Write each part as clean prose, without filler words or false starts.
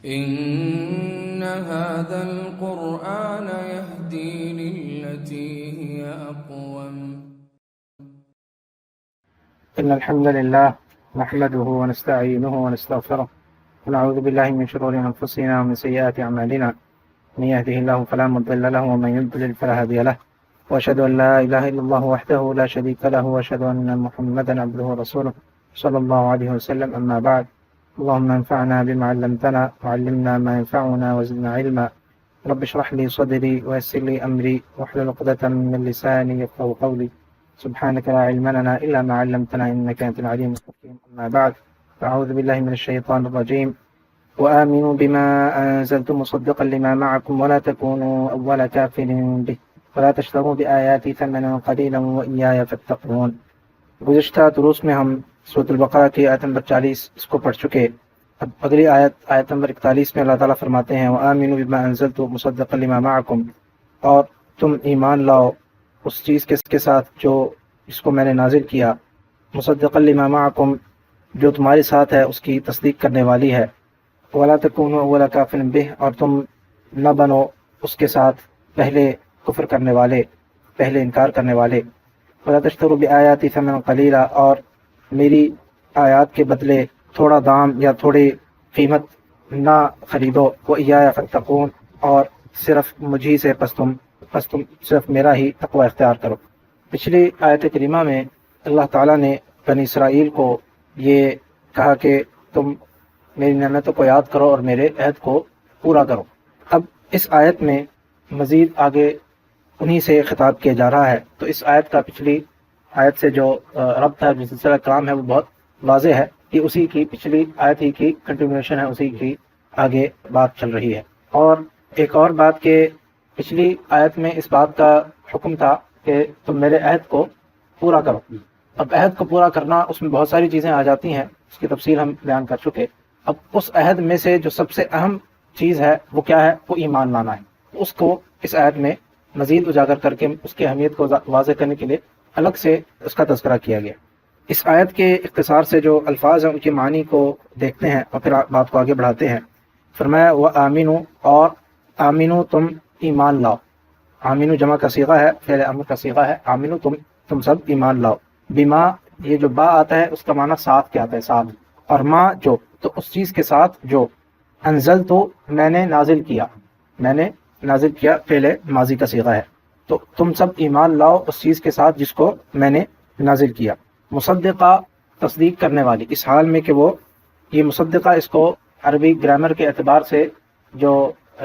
إن هذا القرآن يهدي للتي هي أقوم. إن الحمد لله نحمده ونستعينه ونستغفره ونعوذ بالله من شرور أنفسنا ومن سيئات أعمالنا، من يهده الله فلا مضل له ومن يضلل فلا هادي له، وأشهد أن لا إله إلا الله وحده لا شريك له، وأشهد أن محمدا عبده ورسوله صلى الله عليه وسلم. أما بعد، اللهم انفعنا بما علمتنا وعلمنا ما ينفعنا وزدنا علما. رب اشرح لي صدري ويسر لي أمري واحلل عقدة من لساني يفقهوا قولي. سبحانك لا علم لنا إلا ما علمتنا إنك أنت العليم الحكيم. أما بعد، فأعوذ بالله من الشيطان الرجيم. وآمنوا بما أنزلت مصدقا لما معكم ولا تكونوا أول كافر به ولا تشتروا بآياتي ثمنا قليلا وإياي فاتقون. گزشتہ دروس میں ہم سورۃ البقرہ کی آیت نمبر 40 اس کو پڑھ چکے. اب اگلی آیت نمبر 41 میں اللہ تعالیٰ فرماتے ہیں وآمنوا بما أنزلت مصدقا لما معكم، اور تم ایمان لاؤ اس چیز کے ساتھ جو اس کو میں نے نازل کیا، مصدقا لما معكم جو تمہارے ساتھ ہے اس کی تصدیق کرنے والی ہے، ولا تکونوا اول کافر به، اور تم نہ بنو اس کے ساتھ پہلے کفر کرنے والے، پہلے انکار کرنے والے. ولا تشتروا بآیاتی ثمنا قلیلا، اور میری آیات کے بدلے تھوڑا دام یا تھوڑی قیمت نہ خریدو. وإیایا فاتقون، اور صرف مجھی سے پس تم صرف میرا ہی تقوی اختیار کرو. پچھلی آیت کریمہ میں اللہ تعالیٰ نے بنی اسرائیل کو یہ کہا کہ تم میری نعمتوں کو یاد کرو اور میرے عہد کو پورا کرو. اب اس آیت میں مزید آگے انہی سے خطاب کیا جا رہا ہے. تو اس آیت کا پچھلی آیت سے جو ربط ہے، جو سلسلہ کلام ہے، وہ بہت واضح ہے کہ اسی کی پچھلی آیت ہی کی کنٹینیوشن ہے، اسی کی آگے بات چل رہی ہے. اور ایک اور بات کہ پچھلی آیت میں اس بات کا حکم تھا کہ تم میرے عہد کو پورا کرو. اب عہد کو پورا کرنا، اس میں بہت ساری چیزیں آ جاتی ہیں، اس کی تفصیل ہم بیان کر چکے. اب اس عہد میں سے جو سب سے اہم چیز ہے وہ کیا ہے؟ وہ ایمان لانا ہے. اس کو اس آیت میں مزید اجاگر کر کے اس کی اہمیت کو واضح کرنے کے لیے الگ سے اس کا تذکرہ کیا گیا. اس آیت کے اختصار سے جو الفاظ ہیں ان کے معنی کو دیکھتے ہیں اور پھر بات کو آگے بڑھاتے ہیں. فرمایا وآمنوا، اور آمنو تم ایمان لاؤ. آمنو جمع کا صیغہ ہے، فعل امر کا صیغہ ہے. آمنو تم سب ایمان لاؤ. بما، یہ جو با آتا ہے اس کا معنی ساتھ کیا آتا ہے، ساتھ. اور ما جو، تو اس چیز کے ساتھ جو. انزل تو میں نے نازل کیا، فعل ماضی کا صیغہ ہے. تو تم سب ایمان لاؤ اس چیز کے ساتھ جس کو میں نے نازل کیا. مصدقہ، تصدیق کرنے والی، اس حال میں کہ وہ یہ مصدقہ، اس کو عربی گرامر کے اعتبار سے جو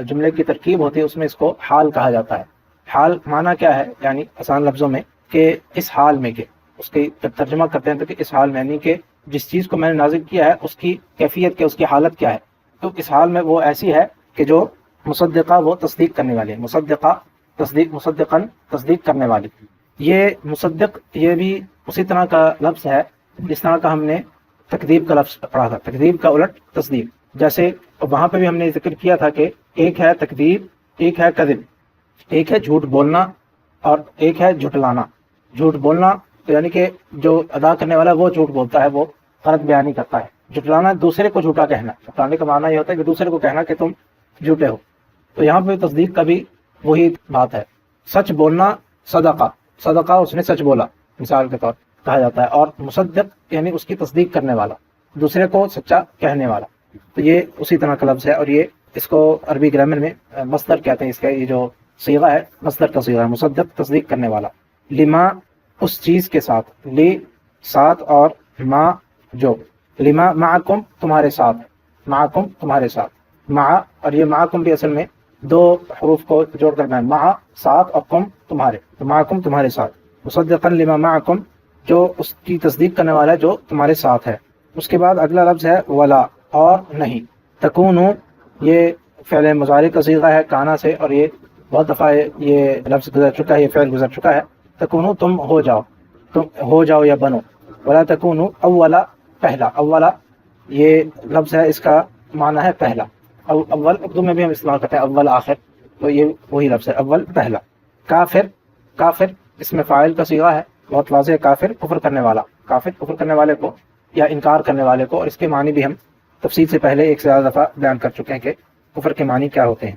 جملے کی ترکیب ہوتی ہے اس میں اس کو حال کہا جاتا ہے. حال معنی کیا ہے؟ یعنی آسان لفظوں میں کہ اس حال میں، کہ اس کی جب ترجمہ کرتے ہیں تو کہ اس حال میں، یعنی کہ جس چیز کو میں نے نازل کیا ہے اس کی کیفیت کیا، اس کی حالت کیا ہے. تو اس حال میں وہ ایسی ہے کہ جو مصدقہ، وہ تصدیق کرنے والی ہے. مصدقہ مصدقاً تصدیق کرنے والی. یہ مصدق یہ بھی اسی طرح کا لفظ ہے جس طرح کا ہم نے تکذیب کا لفظ پڑھا تھا. تکذیب کا الٹ تصدیق. جیسے وہاں پہ بھی ہم نے ذکر کیا تھا کہ ایک ہے تکذیب، ایک ہے کذب. ایک ہے جھوٹ بولنا اور ایک ہے جھٹلانا. جھوٹ بولنا تو یعنی کہ جو ادا کرنے والا وہ جھوٹ بولتا ہے، وہ غلط بیانی کرتا ہے. جھٹلانا دوسرے کو جھوٹا کہنا. جھٹلانے کا معنی یہ ہوتا ہے کہ دوسرے کو کہنا کہ تم جھوٹے ہو. تو یہاں پہ تصدیق کا بھی وہی بات ہے. سچ بولنا، صدقہ اس نے سچ بولا مثال کے طور کہا جاتا ہے. اور مصدق یعنی اس کی تصدیق کرنے والا، دوسرے کو سچا کہنے والا. تو یہ اسی طرح کا لفظ ہے. اور یہ اس کو عربی گرامر میں مصدر کہتے ہیں. اس کا یہ جو صیغہ ہے مصدر کا صیغہ ہے، مصدق تصدیق کرنے والا. لما، اس چیز کے ساتھ. لی ساتھ، اور ما جو. لما معکم تمہارے ساتھ، معکم تمہارے ساتھ. مع، اور یہ معکم بھی اصل میں دو حروف کو جوڑ کر ہے، مع ساتھ اور کم تمہارے. تو معکم تمہارے ساتھ. مصدقا لما معکم جو اس کی تصدیق کرنے والا ہے جو تمہارے ساتھ ہے. اس کے بعد اگلا لفظ ہے ولا، اور نہیں. تکونو، یہ فعل مضارع کا صیغہ ہے کانا سے، اور یہ بہت دفعہ یہ لفظ گزر چکا ہے، یہ فعل گزر چکا ہے. تکونو تم ہو جاؤ یا بنو. ولا تکونو اولا، پہلا. اولا یہ لفظ ہے، اس کا معنی ہے پہلا. اول اردو میں بھی ہم استعمال کرتے ہیں اول آخر، تو یہ وہی لفظ ہے، اول پہلا. کافر اس میں فاعل کا صیغہ ہے، بہت واضح. کافر کفر کرنے والا، کافر کفر کرنے والے کو یا انکار کرنے والے کو. اور اس کے معنی بھی ہم تفصیل سے پہلے ایک سے زیادہ دفعہ بیان کر چکے ہیں کہ کفر کے معنی کیا ہوتے ہیں۔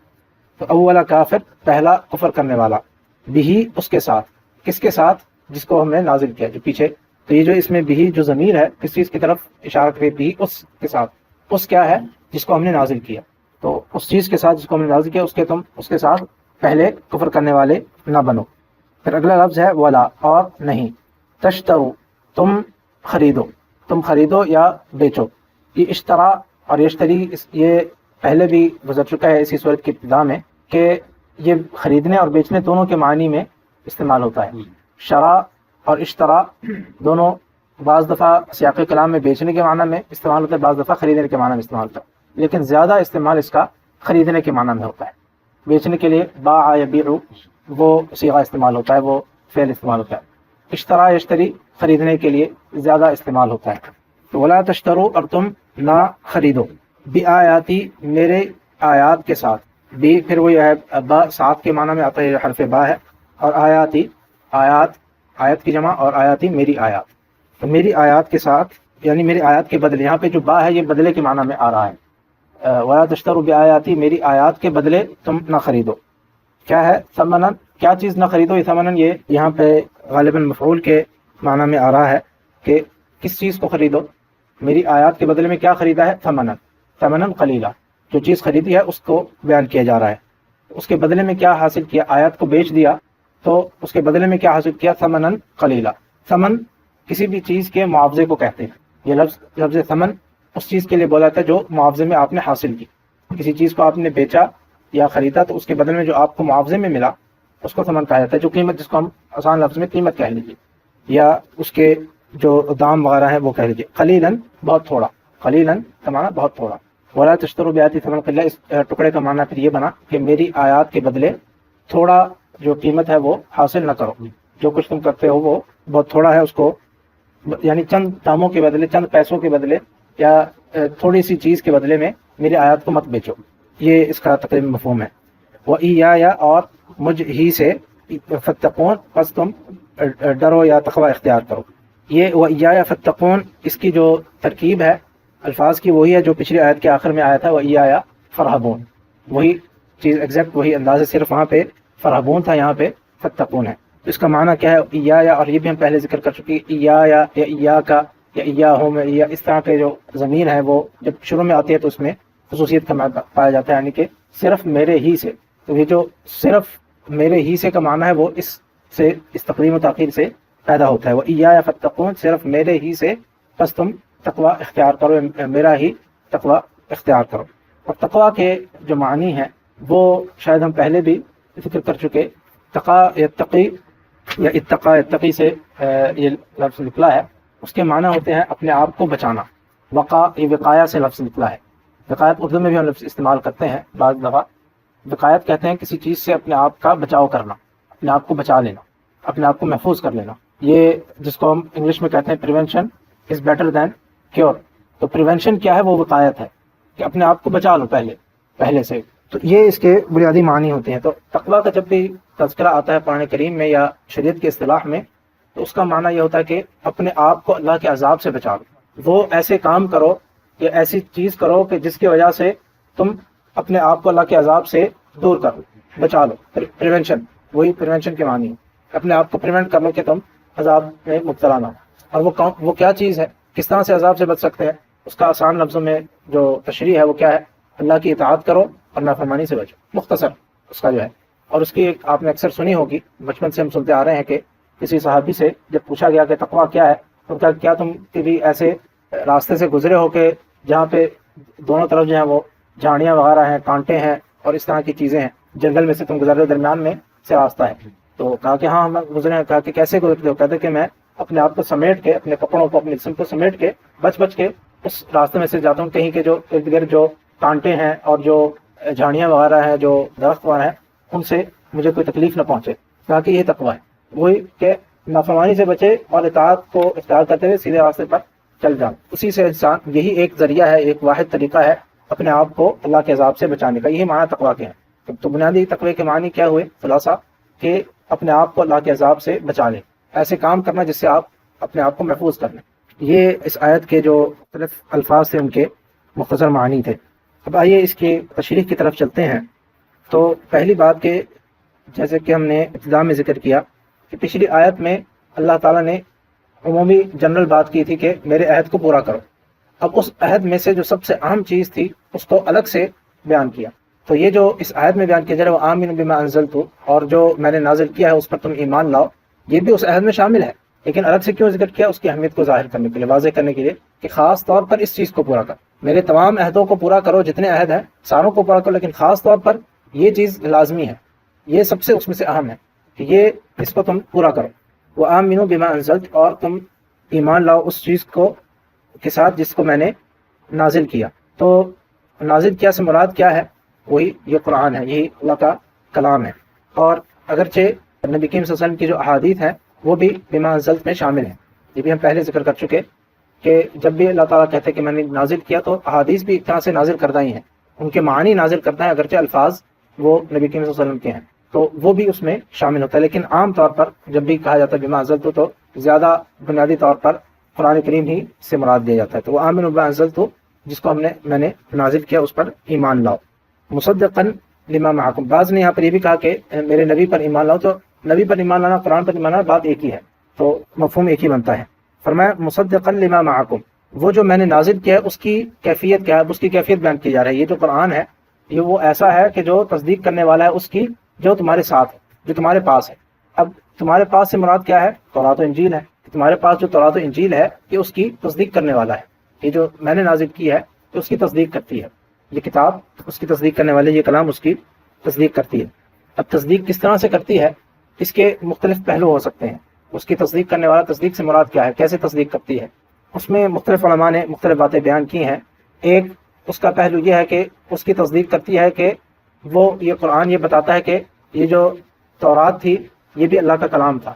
تو اولا کافر، پہلا کفر کرنے والا، بھی اس کے ساتھ، کس کے ساتھ؟ جس کو ہم نے نازل کیا، جو پیچھے، تو یہ جو اس میں بھی جو ضمیر ہے کس چیز کی طرف اشارہ کرے؟ بھی اس کے ساتھ، اس کیا ہے؟ جس کو ہم نے نازل کیا، تو اس چیز کے ساتھ جس کو ہم نے نازل کیا تم اس کے ساتھ پہلے کفر کرنے والے نہ بنو۔ پھر اگلا لفظ ہے ولا، اور نہیں، تشترو، تم خریدو، تم خریدو یا بیچو۔ یہ اشترا اور یشتری یہ پہلے بھی گزر چکا ہے اسی صورت کی ابتدا میں کہ یہ خریدنے اور بیچنے دونوں کے معنی میں استعمال ہوتا ہے۔ شرا اور اشترا دونوں بعض دفعہ سیاق کلام میں بیچنے کے معنی میں استعمال ہوتا ہے، بعض دفعہ خریدنے کے معنی میں استعمال ہوتا ہے، لیکن زیادہ استعمال اس کا خریدنے کے معنی میں ہوتا ہے۔ بیچنے کے لیے باع یبیع وہ صیغہ استعمال ہوتا ہے، وہ فعل استعمال ہوتا ہے۔ اشترا یشتری خریدنے کے لیے زیادہ استعمال ہوتا ہے۔ تو ولا تشترو، اور تم نہ خریدو، بآیاتی، میرے آیات کے ساتھ، بھی پھر وہ ہے با ساتھ کے معنی میں آتا ہے، حرف با ہے، اور آیاتی، آیت کی جمع، اور آیاتی میری آیات، تو میری آیات کے ساتھ یعنی میری آیات کے بدلے، یہاں پہ جو با ہے یہ بدلے کے معنی میں آ رہا ہے۔ ولا تشترو بآیاتی، میری آیات کے بدلے تم نہ خریدو۔ کیا ہے؟ ثمنن، کیا چیز نہ خریدو؟ یہ ثمنن یہ یہاں پہ غالباً مفعول کے معنی میں آ رہا ہے کہ کس چیز کو خریدو؟ میری آیات کے بدلے میں کیا خریدا ہے؟ ثمنن، ثمنن قلیلا، جو چیز خریدی ہے اس کو بیان کیا جا رہا ہے۔ اس کے بدلے میں کیا حاصل کیا؟ آیات کو بیچ دیا تو اس کے بدلے میں کیا حاصل کیا؟ ثمنن قلیلا۔ ثمن کسی بھی چیز کے معاوضے کو کہتے ہیں، یہ لفظ ثمن اس چیز کے لیے بولا جاتا ہے جو معاوضے میں آپ نے حاصل کی۔ کسی چیز کو آپ نے بیچا یا خریدا تو اس کے بدلے میں جو آپ کو معاوضے میں ملا اس کو ثمن کہا جاتا ہے، جو قیمت، جس کو ہم آسان لفظ میں قیمت کہہ لیجیے، یا اس کے جو دام وغیرہ ہیں وہ کہہ لیجیے۔ قلیلاً، بہت تھوڑا، قلیلاً کا معنی بہت تھوڑا۔ ولا تشتروا بآیاتی ثمنا قلیلا، اس ٹکڑے کا معنی پھر یہ بنا کہ میری آیات کے بدلے تھوڑا جو قیمت ہے وہ حاصل نہ کرو، جو کچھ تم کرتے ہو وہ بہت تھوڑا ہے، اس کو یعنی چند داموں کے بدلے، چند پیسوں کے بدلے یا تھوڑی سی چیز کے بدلے میں میری آیات کو مت بیچو، یہ اس کا تقریباً مفہوم ہے۔ وَإِيَّايَ، اور مجھ ہی سے، فَاتَّقُونَ، پس تم ڈرو یا تقوی اختیار کرو۔ یہ وَإِيَّايَ فَاتَّقُونَ اس کی جو ترکیب ہے الفاظ کی وہی ہے جو پچھلی آیت کے آخر میں آیا تھا، وَإِيَّايَ فَارْهَبُونَ، وہی چیز ایگزیکٹ وہی انداز ہے، صرف وہاں پہ فَارْهَبُونَ تھا، یہاں پہ فَاتَّقُونَ ہے۔ اس کا معنی کیا ہے؟ ایایا، اور یہ بھی ہم پہلے ذکر کر چکے ہیں، ایایا یا ایاکا یا ایاہم یا اس طرح کے جو ضمیر ہے وہ جب شروع میں آتی ہے تو اس میں خصوصیت کا معنی پایا جاتا ہے، یعنی کہ صرف میرے ہی سے۔ تو یہ جو صرف میرے ہی سے کا معنی ہے وہ اس سے، اس تقدیم و تاخیر سے پیدا ہوتا ہے۔ وہ ایایا فاتقون، صرف میرے ہی سے پس تم تقوی اختیار کرو، میرا ہی تقوی اختیار کرو۔ اور تقوی کے جو معنی ہیں وہ شاید ہم پہلے بھی ذکر کر چکے، تقا یتقی یا اتقا یتقی سے یہ لفظ نکلا ہے، اس کے معنی ہوتے ہیں اپنے آپ کو بچانا۔ وقا، یہ وقایا سے لفظ نکلا ہے، وقایت اردو میں بھی ہم لفظ استعمال کرتے ہیں بعض دفعہ۔ وقایت کہتے ہیں کسی چیز سے اپنے آپ کا بچاؤ کرنا، اپنے آپ کو بچا لینا، اپنے آپ کو محفوظ کر لینا، یہ جس کو ہم انگلش میں کہتے ہیں prevention is better than cure. تو پریونشن کیا ہے؟ وہ وقایت ہے کہ اپنے آپ کو بچا لو پہلے سے۔ تو یہ اس کے بنیادی معنی ہوتے ہیں۔ تو تقویٰ کا جب بھی تذکرہ آتا ہے قرآن کریم میں یا شریعت کے اصطلاح میں تو اس کا معنی یہ ہوتا ہے کہ اپنے آپ کو اللہ کے عذاب سے بچا لو، وہ ایسے کام کرو یا ایسی چیز کرو کہ جس کی وجہ سے تم اپنے آپ کو اللہ کے عذاب سے دور کر لو، بچا لو۔ پریونشن، وہی پریونشن کے معنی ہے، اپنے آپ کو پریونٹ کر لو کہ تم عذاب میں مبتلا نہ ہو۔ اور وہ کیا چیز ہے، کس طرح سے عذاب سے بچ سکتے ہیں؟ اس کا آسان لفظوں میں جو تشریح ہے وہ کیا ہے؟ اللہ کی اطاعت کرو اور نافرمانی سے بچو، مختصر اس کا جو ہے۔ اور اس کی ایک آپ نے اکثر سنی ہوگی، بچپن سے ہم سنتے آ رہے ہیں کہ کسی صحابی سے جب پوچھا گیا کہ تقویٰ کیا ہے تو کیا تم کبھی ایسے راستے سے گزرے ہو کہ جہاں پہ دونوں طرف جو ہیں وہ جھاڑیاں وغیرہ ہیں، کانٹے ہیں اور اس طرح کی چیزیں ہیں، جنگل میں سے تم گزر رہے، درمیان میں سے راستہ ہے؟ تو کہا کہ ہاں ہم گزرے ہیں۔ کہا کہ کیسے گزرتے ہو؟ کہتے کہ میں اپنے آپ کو سمیٹ کے، اپنے کپڑوں کو، اپنے جسم کو سمیٹ کے بچ کے اس راستے میں سے جاتا ہوں، کہیں کے جو ارد گرد جو کانٹے ہیں اور جو جھاڑیاں وغیرہ ہیں، جو درخت وغیرہ ہیں، ان سے مجھے کوئی تکلیف نہ پہنچے۔ کہا کہ یہ تقویٰ ہے، وہی کہ نافرمانی سے بچے اور اطاعت کو اختیار کرتے ہوئے سیدھے راستے پر چل جاؤ۔ اسی سے انسان، یہی ایک ذریعہ ہے، ایک واحد طریقہ ہے اپنے آپ کو اللہ کے عذاب سے بچانے کا، یہی معنی تقویٰ کے ہیں۔ تو بنیادی تقوی کے معنی کیا ہوئے خلاصہ؟ کہ اپنے آپ کو اللہ کے عذاب سے بچا لیں، ایسے کام کرنا جس سے آپ اپنے آپ کو محفوظ کر لیں۔ یہ اس آیت کے جو مختلف الفاظ تھے ان کے، مختصر معنی تھے۔ اب آئیے اس کی تشریح کی طرف چلتے ہیں۔ تو پہلی بات کہ جیسے کہ ہم نے ابتدا میں ذکر کیا کہ پچھلی آیت میں اللہ تعالیٰ نے عمومی جنرل بات کی تھی کہ میرے عہد کو پورا کرو۔ اب اس عہد میں سے جو سب سے اہم چیز تھی اس کو الگ سے بیان کیا۔ تو یہ جو اس آیت میں بیان کیا جا رہا ہے وہ آمنوا بما انزلت، اور جو میں نے نازل کیا ہے اس پر تم ایمان لاؤ، یہ بھی اس عہد میں شامل ہے، لیکن الگ سے کیوں ذکر کیا؟ اس کی اہمیت کو ظاہر کرنے کے لیے، واضح کرنے کے لیے کہ خاص طور پر اس چیز کو پورا کر، میرے تمام عہدوں کو پورا کرو، جتنے عہد ہیں ساروں کو پورا کرو، لیکن خاص طور پر یہ چیز لازمی ہے، یہ سب سے اس میں سے اہم ہے کہ یہ اس کو تم پورا کرو۔ وآمنوا بما انزلت، اور تم ایمان لاؤ اس چیز کو کے ساتھ جس کو میں نے نازل کیا۔ تو نازل کیا سے مراد کیا ہے؟ وہی یہ قرآن ہے، یہی اللہ کا کلام ہے۔ اور اگرچہ نبی کریم صلی اللہ علیہ وسلم کی جو احادیث ہیں وہ بھی بما انزلت میں شامل ہیں، یہ بھی ہم پہلے ذکر کر چکے کہ جب بھی اللہ تعالیٰ کہتے ہیں کہ میں نے نازل کیا تو احادیث بھی ایک طرح سے نازل کردہ ہی ہیں، ان کے معنی نازل کرتا ہے، اگرچہ الفاظ وہ نبی کریم صلی اللہ علیہ وسلم کے ہیں تو وہ بھی اس میں شامل ہوتا ہے۔ لیکن عام طور پر جب بھی کہا جاتا ہے بما انزلت تو زیادہ بنیادی طور پر قرآن کریم ہی سے مراد دیا جاتا ہے۔ تو وہ آمنوا بما انزلت جس کو میں نے نازل کیا اس پر ایمان لاؤ، مصدقا لما معکم۔ بعض نے یہاں پر یہ بھی کہا کہ میرے نبی پر ایمان لاؤ، تو نبی پر ایمان لانا قرآن پر ایمان لانا بات ایک ہی ہے، تو مفہوم ایک ہی بنتا ہے۔ فرمایا مصدقا لما معکم، وہ جو میں نے نازل کیا ہے اس کی کیفیت کیا ہے؟ اس کی کیفیت بیان کی جا رہی ہے۔ یہ جو قرآن ہے یہ وہ ایسا ہے کہ جو تصدیق کرنے والا ہے اس کی جو تمہارے ساتھ ہے، جو تمہارے پاس ہے۔ اب تمہارے پاس سے مراد کیا ہے؟ تورات و انجیل ہے۔ تمہارے پاس جو تورات و انجیل ہے یہ اس کی تصدیق کرنے والا ہے، یہ جو میں نے نازل کی ہے تو اس کی تصدیق کرتی ہے، یہ کتاب اس کی تصدیق کرنے والے، یہ کلام اس کی تصدیق کرتی ہے۔ اب تصدیق کس طرح سے کرتی ہے؟ اس کے مختلف پہلو ہو سکتے ہیں۔ اس کی تصدیق کرنے والا، تصدیق سے مراد کیا ہے، کیسے تصدیق کرتی ہے؟ اس میں مختلف علماء نے مختلف باتیں بیان کی ہیں۔ ایک اس کا پہلو یہ ہے کہ اس کی تصدیق کرتی ہے کہ وہ یہ قرآن یہ بتاتا ہے کہ یہ جو تورات تھی یہ بھی اللہ کا کلام تھا،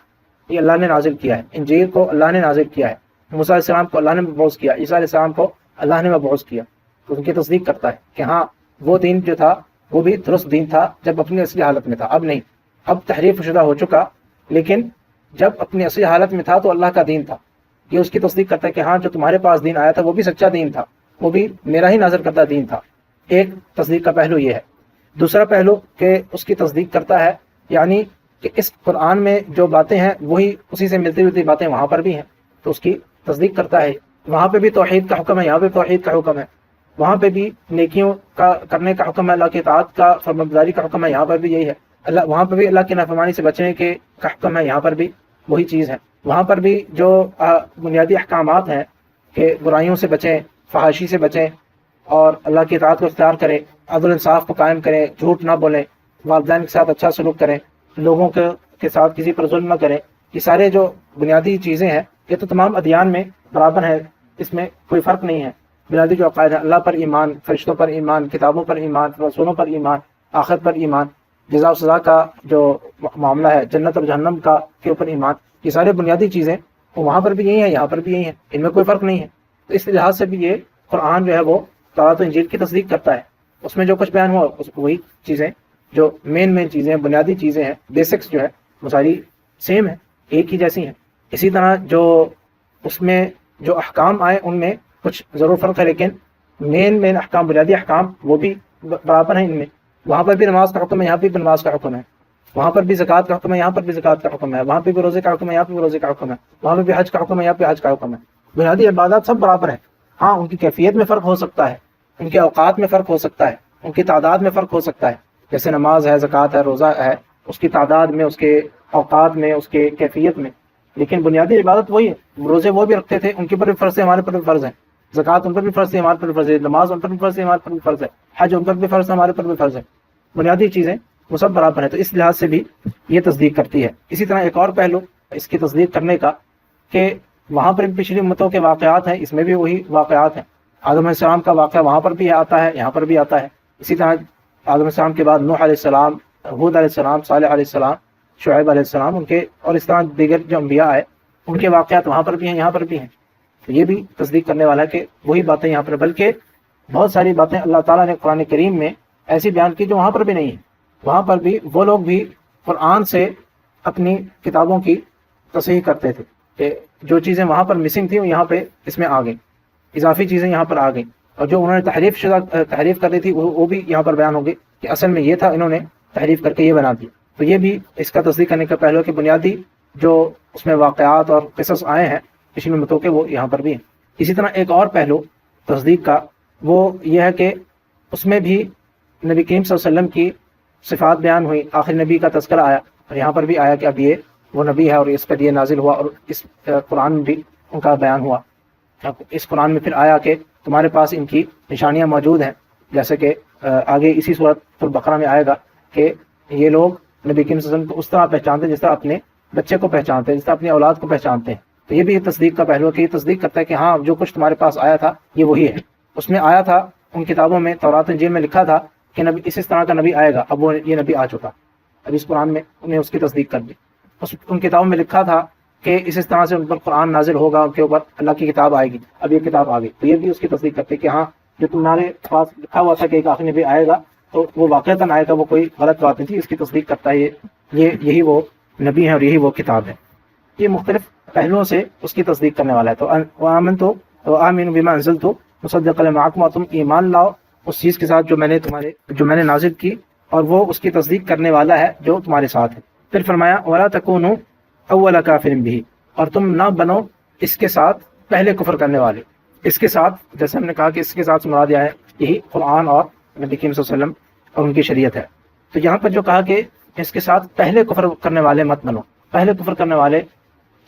یہ اللہ نے نازل کیا ہے۔ انجیل کو اللہ نے نازل کیا ہے، موسیٰ علیہ السلام کو اللہ نے مبعوث کیا، عیسیٰ علیہ السلام کو اللہ نے مبعوث کیا، تو ان کی تصدیق کرتا ہے کہ ہاں وہ دین جو تھا وہ بھی درست دین تھا جب اپنی اصلی حالت میں تھا، اب نہیں، اب تحریف شدہ ہو چکا، لیکن جب اپنی اصلی حالت میں تھا تو اللہ کا دین تھا۔ یہ اس کی تصدیق کرتا ہے کہ ہاں جو تمہارے پاس دین آیا تھا وہ بھی سچا دین تھا، وہ بھی میرا ہی نازل کردہ دین تھا۔ ایک تصدیق کا پہلو یہ ہے۔ دوسرا پہلو کہ اس کی تصدیق کرتا ہے یعنی کہ اس قرآن میں جو باتیں ہیں وہی اسی سے ملتی جلتی باتیں وہاں پر بھی ہیں، تو اس کی تصدیق کرتا ہے۔ وہاں پہ بھی توحید کا حکم ہے، یہاں پہ توحید کا حکم ہے، وہاں پہ بھی نیکیوں کا کرنے کا حکم ہے، اللہ کی اطاعت کا فرمانبرداری کا حکم ہے، یہاں پر بھی یہی ہے۔ اللہ وہاں پہ بھی اللہ کی نافرمانی سے بچنے کے کا حکم ہے، یہاں پر بھی وہی چیز ہے۔ وہاں پر بھی جو بنیادی احکامات ہیں کہ برائیوں سے بچیں، فحاشی سے بچیں، اور اللہ کی اطاعت کو اختیار کریں، عدل انصاف کو قائم کریں، جھوٹ نہ بولیں، والدین کے ساتھ اچھا سلوک کریں، لوگوں کے ساتھ کسی پر ظلم نہ کریں، یہ سارے جو بنیادی چیزیں ہیں یہ تو تمام ادیان میں برابر ہے، اس میں کوئی فرق نہیں ہے۔ بنیادی جو عقائد ہے، اللہ پر ایمان، فرشتوں پر ایمان، کتابوں پر ایمان، رسولوں پر ایمان، آخرت پر ایمان، جزا و سزا کا جو معاملہ ہے، جنت اور جہنم کا کے اوپر ایمان، یہ سارے بنیادی چیزیں وہاں پر بھی یہی ہیں، یہاں پر بھی یہی ہیں، ان میں کوئی فرق نہیں ہے۔ تو اس لحاظ سے بھی یہ قرآن جو ہے وہ تورات و انجیل کی تصدیق کرتا ہے، اس میں جو کچھ بیان ہوا وہی چیزیں جو مین چیزیں، بنیادی چیزیں ہیں، بیسکس جو ہے وہ ساری سیم ہے، ایک ہی جیسی ہیں۔ اسی طرح جو اس میں جو احکام آئے ان میں کچھ ضرور فرق ہے، لیکن مین احکام، بنیادی احکام وہ بھی برابر ہیں ان میں۔ وہاں پر بھی نماز کا حکم ہے، یہاں پہ بھی نماز کا حکم ہے، وہاں پر بھی زکوٰۃ کا حکم ہے، یہاں پر بھی زکوٰۃ کا حکم ہے، وہاں پہ بھی روزے کا حکم ہے، یہاں پہ بھی روزے کا حکم ہے، وہاں پہ بھی حج کا حکم ہے، یہاں پہ حج کا حکم ہے۔ بنیادی عبادات سب برابر ہیں، ہاں ان کی کیفیت میں فرق ہو سکتا ہے، ان کے اوقات میں فرق ہو سکتا ہے، ان کی تعداد میں فرق ہو سکتا ہے، جیسے نماز ہے، زکوٰۃ ہے، روزہ ہے، اس کی تعداد میں، اس کے اوقات میں، اس کے کیفیت میں، لیکن بنیادی عبادت وہی ہے۔ روزے وہ بھی رکھتے تھے، ان کے پر بھی فرض ہے، ہمارے پر بھی فرض ہے، زکوٰۃ ان پر بھی فرض ہے، ہمارے پر بھی فرض ہے، نماز ان پر بھی فرض ہے، ہمارے پر بھی فرض ہے، حج ان پر بھی فرض ہے، ہمارے پر بھی فرض ہے، بنیادی چیزیں وہ سب برابر ہے۔ تو اس لحاظ سے بھی یہ تصدیق کرتی ہے۔ اسی طرح ایک اور پہلو اس کی تصدیق کرنے کا کہ وہاں پر بھی پچھلی امتوں کے واقعات ہیں، اس میں بھی وہی واقعات ہیں۔ آدم علیہ السلام کا واقعہ وہاں پر بھی آتا ہے، یہاں پر بھی آتا ہے۔ اسی طرح آدم علیہ السلام کے بعد نوح علیہ السلام، ہود علیہ السلام، صالح علیہ السلام، شعیب علیہ السلام، ان کے اور اس طرح دیگر جو انبیاء آئے ان کے واقعات وہاں پر بھی ہیں، یہاں پر بھی ہیں۔ تو یہ بھی تصدیق کرنے والا ہے کہ وہی باتیں یہاں پر، بلکہ بہت ساری باتیں اللہ تعالیٰ نے قرآن کریم میں ایسی بیان کی جو وہاں پر بھی نہیں ہیں۔ وہاں پر بھی وہ لوگ بھی قرآن سے اپنی کتابوں کی تصحیح کرتے تھے کہ جو چیزیں وہاں پر مسنگ تھیں وہ یہاں پہ اس میں آ گئیں، اضافی چیزیں یہاں پر آ گئیں، اور جو انہوں نے تحریف کر دی تھی وہ بھی یہاں پر بیان ہوگی کہ اصل میں یہ تھا، انہوں نے تحریف کر کے یہ بنا دیا. تو یہ بھی اس کا تصدیق کرنے کا پہلو کہ بنیادی جو اس میں واقعات اور قصص آئے ہیں پچھلی امتوں کے وہ یہاں پر بھی ہیں. اسی طرح ایک اور پہلو تصدیق کا وہ یہ ہے کہ اس میں بھی نبی کریم صلی اللہ علیہ وسلم کی صفات بیان ہوئی، آخر نبی کا تذکرہ آیا، اور یہاں پر بھی آیا کہ اب یہ وہ نبی ہے اور اس پر یہ نازل ہوا، اور اس قرآن میں بھی ان کا بیان ہوا. اس قرآن میں پھر آیا کہ تمہارے پاس ان کی نشانیاں موجود ہیں، جیسے کہ آگے اسی سورۃ البقرہ میں آئے گا کہ یہ لوگ نبی کریم صلی اللہ علیہ وسلم کو اس طرح پہچانتے ہیں جس طرح اپنے بچے کو پہچانتے ہیں، جس طرح اپنی اولاد کو پہچانتے ہیں. تو یہ بھی تصدیق کا پہلو کہ یہ تصدیق کرتا ہے کہ ہاں جو کچھ تمہارے پاس آیا تھا یہ وہی ہے. اس میں آیا تھا، ان کتابوں میں تورات انجیل میں لکھا تھا کہ نبی اس طرح کا نبی آئے گا، اب وہ یہ نبی آ چکا. اب اس قرآن میں انہیں اس کی تصدیق کر دی. ان کتابوں میں لکھا تھا کہ اس طرح سے ان پر قرآن نازل ہوگا، ان کے اوپر اللہ کی کتاب آئے گی، اب یہ کتاب آ گئی. تو یہ بھی اس کی تصدیق کرتے کہ ہاں جو تمہارے پاس لکھا ہوا تھا کہ ایک آخری نبی آئے گا تو وہ واقعتاً آئے گا، وہ کوئی غلط بات نہیں تھی. اس کی تصدیق کرتا ہے یہی وہ نبی ہے اور یہی وہ کتاب ہے. یہ مختلف پہلوؤں سے اس کی تصدیق کرنے والا ہے. تو آمنوا بما انزلت مصدقا لما معکم، تم ایمان لاؤ اس چیز کے ساتھ جو میں نے نازل کی، اور وہ اس کی تصدیق کرنے والا ہے جو تمہارے ساتھ ہے. پھر فرمایا ولا تکونوا اول کافر بہ، اور تم نہ بنو اس کے ساتھ پہلے کفر کرنے والے. اس کے ساتھ جیسے ہم نے کہا کہ اس کے ساتھ مراد یہ ہے یہی قرآن اور نبی کریم صلی اللہ علیہ وسلم اور ان کی شریعت ہے. تو یہاں پر جو کہا کہ اس کے ساتھ پہلے کفر کرنے والے مت بنو، پہلے کفر کرنے والے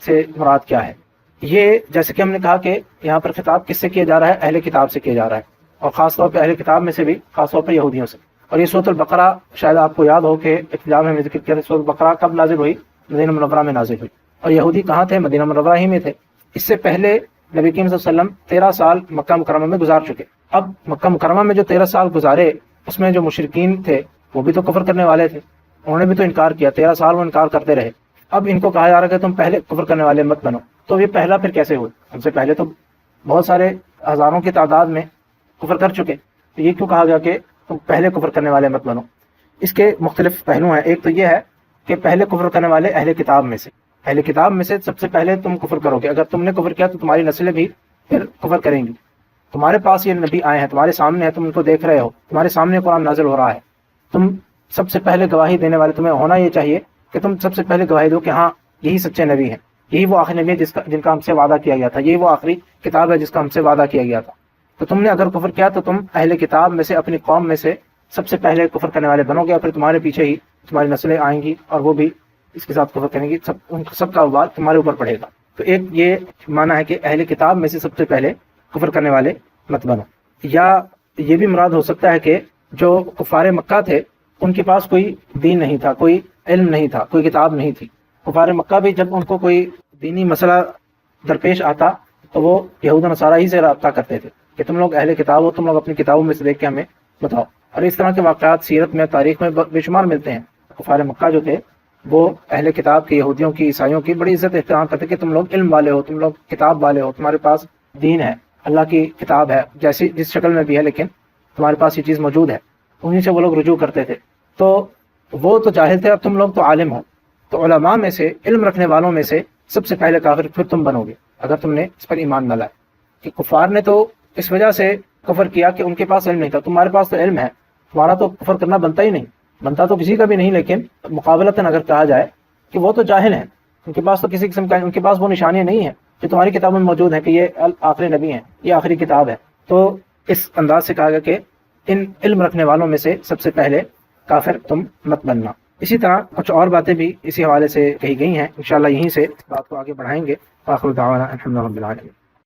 سے مراد کیا ہے؟ یہ جیسے کہ ہم نے کہا کہ یہاں پر خطاب کس سے کیا جا رہا ہے؟ اہل کتاب سے کیا جا رہا ہے، اور خاص طور پہ اہل کتاب میں سے بھی خاص طور پر یہودیوں سے. اور یہ سورۃ البقرہ شاید آپ کو یاد ہو کہ ابتدا میں ذکر کیا، سورۃ البقرہ کب نازل ہوئی؟ مدینہ منورہ میں نازل ہوئی. اور یہودی کہاں تھے؟ مدینہ منورہ ہی میں تھے. اس سے پہلے نبی کریم صلی اللہ علیہ وسلم 13 سال مکہ مکرمہ میں گزار چکے. اب مکہ مکرمہ میں جو 13 سال گزارے اس میں جو مشرکین تھے وہ بھی تو کفر کرنے والے تھے، انہوں نے بھی تو انکار کیا، 13 سال وہ انکار کرتے رہے. اب ان کو کہا جا رہا ہے کہ تم پہلے کفر کرنے والے مت بنو. تو یہ پہلا پھر کیسے ہوئے؟ ہم سے پہلے تو بہت سارے ہزاروں کی تعداد میں کفر کر چکے، تو یہ کیوں کہا گیا کہ تم پہلے کفر کرنے والے مت بنو؟ اس کے مختلف پہلو ہیں. ایک تو یہ ہے کہ پہلے کفر کرنے والے اہل کتاب میں سے سب سے پہلے تم کفر کرو گے. اگر تم نے کفر کیا تو تمہاری نسلیں بھی پھر کفر کریں گی. تمہارے پاس یہ نبی آئے ہیں، تمہارے سامنے ہیں، تم ان کو دیکھ رہے ہو، تمہارے سامنے قرآن نازل ہو رہا ہے. تم سب سے پہلے گواہی دینے والے تمہیں ہونا یہ چاہیے کہ تم سب سے پہلے گواہی دو کہ ہاں یہی سچے نبی ہیں، یہی وہ آخری نبی ہے جن کا ہم سے وعدہ کیا گیا تھا، یہی وہ آخری کتاب ہے جس کا ہم سے وعدہ کیا گیا تھا. تو تم نے اگر کفر کیا تو تم اہل کتاب میں سے اپنی قوم میں سے سب سے پہلے کفر کرنے والے بنو گے، اور پھر تمہارے پیچھے ہی تمہاری نسلیں آئیں گی اور وہ بھی اس کے ساتھ کفر کریں گی. سب کا وبال تمہارے اوپر پڑے گا. تو ایک یہ معنی ہے کہ اہل کتاب میں سے سب سے پہلے کفر کرنے والے مت بنو. یا یہ بھی مراد ہو سکتا ہے کہ جو کفار مکہ تھے ان کے پاس کوئی دین نہیں تھا، کوئی علم نہیں تھا، کوئی کتاب نہیں تھی. کفار مکہ بھی جب ان کو کوئی دینی مسئلہ درپیش آتا تو وہ یہود و نصارہ ہی سے رابطہ کرتے تھے کہ تم لوگ اہل کتاب ہو، تم لوگ اپنی کتابوں میں سے دیکھ کے ہمیں بتاؤ. اور اس طرح کے واقعات سیرت میں، تاریخ میں بے شمار ملتے ہیں. کفار مکہ جو تھے وہ اہل کتاب کے، یہودیوں کی، عیسائیوں کی بڑی عزت احترام کرتے کہ تم لوگ علم والے ہو، تم لوگ کتاب والے ہو، تمہارے پاس دین ہے، اللہ کی کتاب ہے جس شکل میں بھی ہے، لیکن تمہارے پاس یہ چیز موجود ہے. انہیں سے وہ لوگ رجوع کرتے تھے. تو وہ تو جاہل تھے، اب تم لوگ تو عالم ہو. تو علماء میں سے، علم رکھنے والوں میں سے سب سے پہلے کافر پھر تم بنو گے اگر تم نے اس پر ایمان نہ لائے. کہ کفار نے تو اس وجہ سے کفر کیا کہ ان کے پاس علم نہیں تھا. تمہارے پاس تو علم ہے، تمہارا تو کفر کرنا بنتا ہی نہیں، بنتا تو کسی کا بھی نہیں. لیکن مقابلتاً اگر کہا جائے کہ وہ تو جاہل ہیں، ان کے پاس تو کسی قسم کا، ان کے پاس وہ نشانیاں نہیں ہیں جو تمہاری کتابوں میں موجود ہیں کہ یہ آخری نبی ہیں، یہ آخری کتاب ہے. تو اس انداز سے کہا گیا کہ ان علم رکھنے والوں میں سے سب سے پہلے کافر تم مت بننا. اسی طرح کچھ اور باتیں بھی اسی حوالے سے کہی گئی ہیں، انشاءاللہ یہیں سے بات کو آگے بڑھائیں گے. آخر دعوانا الحمد للہ رب العالمین.